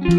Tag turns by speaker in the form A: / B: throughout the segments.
A: So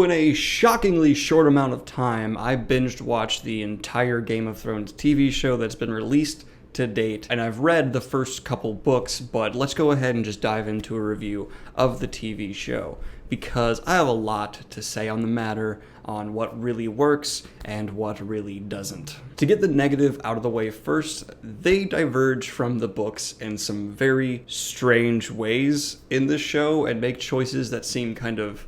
A: in a shockingly short amount of time, I binged watched the entire Game of Thrones TV show that's been released to date, and I've read the first couple books, but let's go ahead and just dive into a review of the TV show, because I have a lot to say on the matter, on what really works and what really doesn't. To get the negative out of the way first, they diverge from the books in some very strange ways in this show and make choices that seem kind of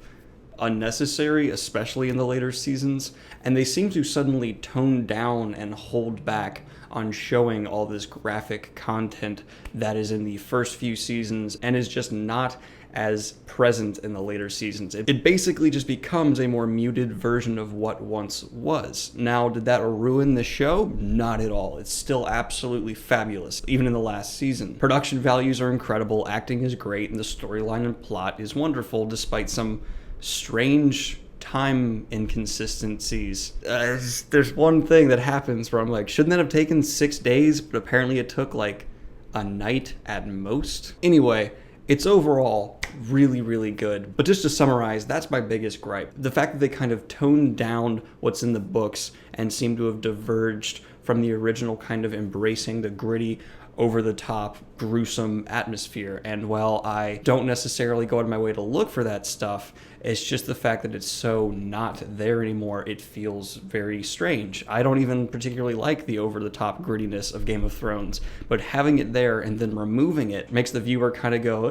A: unnecessary, especially in the later seasons, and they seem to suddenly tone down and hold back on showing all this graphic content that is in the first few seasons and is just not as present in the later seasons. It basically just becomes a more muted version of what once was. Now, did that ruin the show? Not at all. It's still absolutely fabulous, even in the last season. Production values are incredible, acting is great, and the storyline and plot is wonderful despite some strange time inconsistencies. There's one thing that happens where I'm like, shouldn't that have taken 6 days? But apparently it took like a night at most. Anyway, it's overall really, really good. But just to summarize, that's my biggest gripe. The fact that they kind of toned down what's in the books and seem to have diverged from the original kind of embracing the gritty, over-the-top, gruesome atmosphere. And while I don't necessarily go out of my way to look for that stuff, it's just the fact that it's so not there anymore. It feels very strange. I don't even particularly like the over-the-top grittiness of Game of Thrones, but having it there and then removing it makes the viewer kind of go,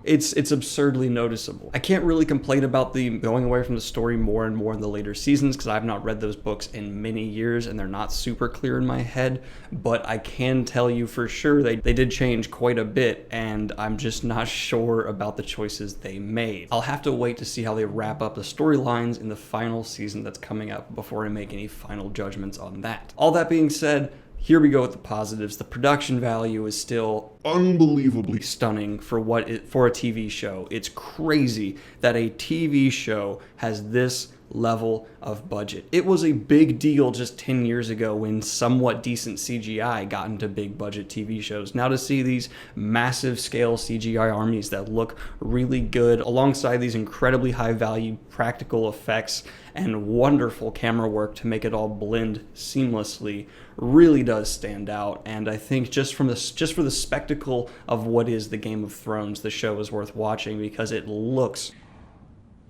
A: it's absurdly noticeable. I can't really complain about the going away from the story more and more in the later seasons because I've not read those books in many years and they're not super clear in my head, but I can tell you for sure they did change quite a bit, and I'm just not sure about the choices they made. I'll have to wait to see how they wrap up the storylines in the final season that's coming up before I make any final judgments on that. All that being said, here we go with the positives. The production value is still unbelievably stunning for for a TV show. It's crazy that a TV show has this level of budget. It was a big deal just 10 years ago when somewhat decent CGI got into big budget TV shows. Now to see these massive scale CGI armies that look really good alongside these incredibly high value practical effects and wonderful camera work to make it all blend seamlessly really does stand out. And I think just for the spectacle of what is the Game of Thrones, the show is worth watching because it looks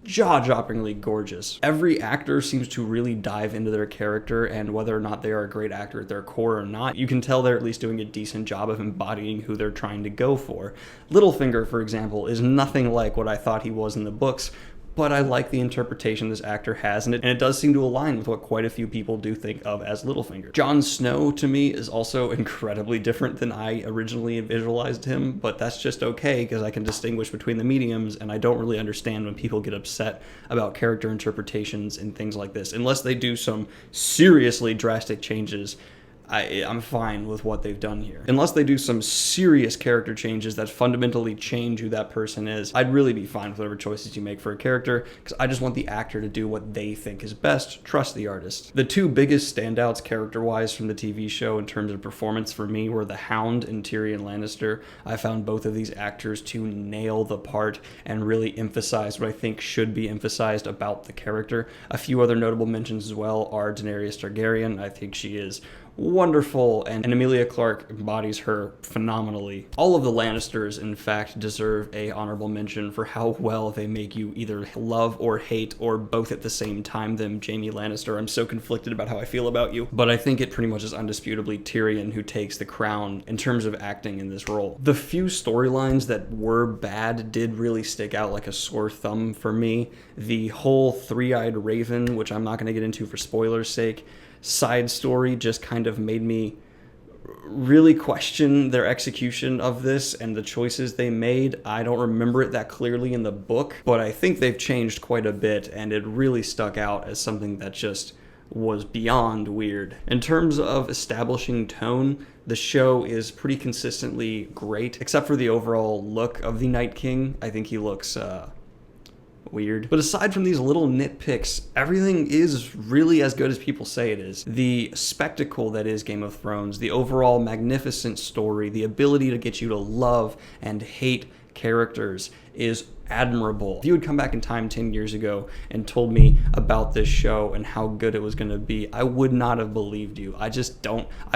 A: jaw-droppingly gorgeous. Every actor seems to really dive into their character, and whether or not they are a great actor at their core or not, you can tell they're at least doing a decent job of embodying who they're trying to go for. Littlefinger, for example, is nothing like what I thought he was in the books, but I like the interpretation this actor has, and it does seem to align with what quite a few people do think of as Littlefinger. Jon Snow, to me, is also incredibly different than I originally visualized him, but that's just okay, because I can distinguish between the mediums, and I don't really understand when people get upset about character interpretations and things like this. Unless they do some seriously drastic changes, I'm fine with what they've done here. Unless they do some serious character changes that fundamentally change who that person is, I'd really be fine with whatever choices you make for a character, because I just want the actor to do what they think is best. Trust the artist. The two biggest standouts character-wise from the TV show in terms of performance for me were the Hound and Tyrion Lannister. I found both of these actors to nail the part and really emphasize what I think should be emphasized about the character. A few other notable mentions as well are Daenerys Targaryen. I think she is wonderful, and Emilia Clarke embodies her phenomenally. All of the Lannisters, in fact, deserve a honorable mention for how well they make you either love or hate, or both at the same time them. Jaime Lannister, I'm so conflicted about how I feel about you, but I think it pretty much is undisputably Tyrion who takes the crown in terms of acting in this role. The few storylines that were bad did really stick out like a sore thumb for me. The whole Three-Eyed Raven, which I'm not going to get into for spoilers' sake, side story just kind of made me really question their execution of this and the choices they made. I don't remember it that clearly in the book, but I think they've changed quite a bit, and it really stuck out as something that just was beyond weird. In terms of establishing tone, the show is pretty consistently great, except for the overall look of the Night King. I think he looks weird. But aside from these little nitpicks, everything is really as good as people say it is. The spectacle that is Game of Thrones, the overall magnificent story, the ability to get you to love and hate characters is admirable. If you had come back in time 10 years ago and told me about this show and how good it was going to be, I would not have believed you. I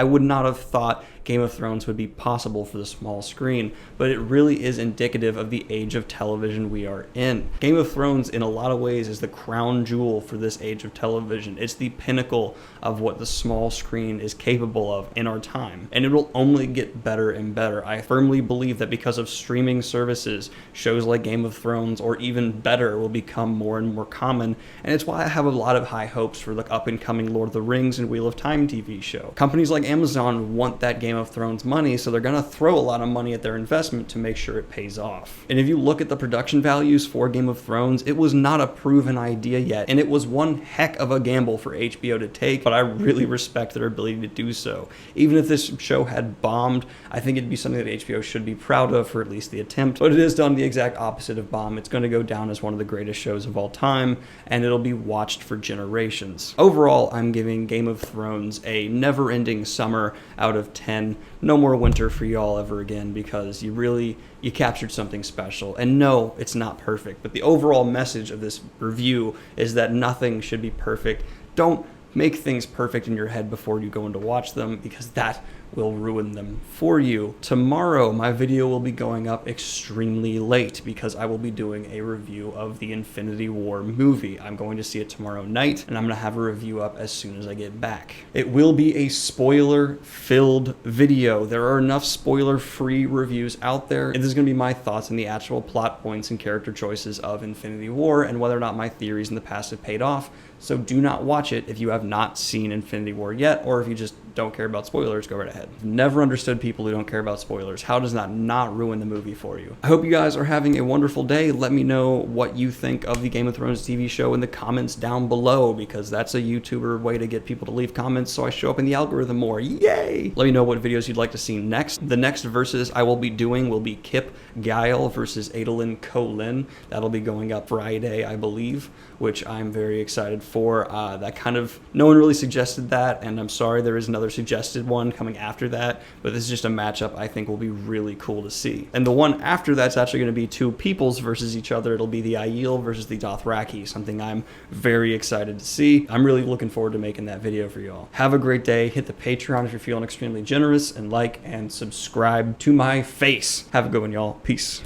A: would not have thought Game of Thrones would be possible for the small screen, but it really is indicative of the age of television we are in. Game of Thrones, in a lot of ways, is the crown jewel for this age of television. It's the pinnacle of what the small screen is capable of in our time, and it will only get better and better. I firmly believe that because of streaming services, shows like Game of Thrones, or even better, will become more and more common, and it's why I have a lot of high hopes for the up-and-coming Lord of the Rings and Wheel of Time TV show. Companies like Amazon want that Game of Thrones money, so they're gonna throw a lot of money at their investment to make sure it pays off. And if you look at the production values for Game of Thrones, it was not a proven idea yet, and it was one heck of a gamble for HBO to take, but I really respect their ability to do so. Even if this show had bombed, I think it'd be something that HBO should be proud of for at least the attempt, but it has done the exact opposite of bomb. It's going to go down as one of the greatest shows of all time, and it'll be watched for generations. Overall, I'm giving Game of Thrones a never-ending summer out of 10. No more winter for y'all ever again, because you captured something special. And no, it's not perfect, but the overall message of this review is that nothing should be perfect. Don't make things perfect in your head before you go in to watch them, because that will ruin them for you. Tomorrow, my video will be going up extremely late because I will be doing a review of the Infinity War movie. I'm going to see it tomorrow night, and I'm going to have a review up as soon as I get back. It will be a spoiler-filled video. There are enough spoiler-free reviews out there, and this is going to be my thoughts on the actual plot points and character choices of Infinity War and whether or not my theories in the past have paid off. So do not watch it if you have not seen Infinity War yet, or if you just don't care about spoilers, go right ahead. Never understood people who don't care about spoilers. How does that not ruin the movie for you? I hope you guys are having a wonderful day. Let me know what you think of the Game of Thrones TV show in the comments down below, because that's a YouTuber way to get people to leave comments so I show up in the algorithm more. Yay! Let me know what videos you'd like to see next. The next versus I will be doing will be Kip Guile versus Adolin Colin. That'll be going up Friday, I believe, which I'm very excited for. No one really suggested that, and I'm sorry, there is another suggested one coming after that, but this is just a matchup I think will be really cool to see. And the one after that's actually going to be two peoples versus each other. It'll be the Aiel versus the Dothraki, something I'm very excited to see. I'm really looking forward to making that video for y'all. Have a great day. Hit the Patreon if you're feeling extremely generous, and like and subscribe to my face. Have a good one, y'all. Peace.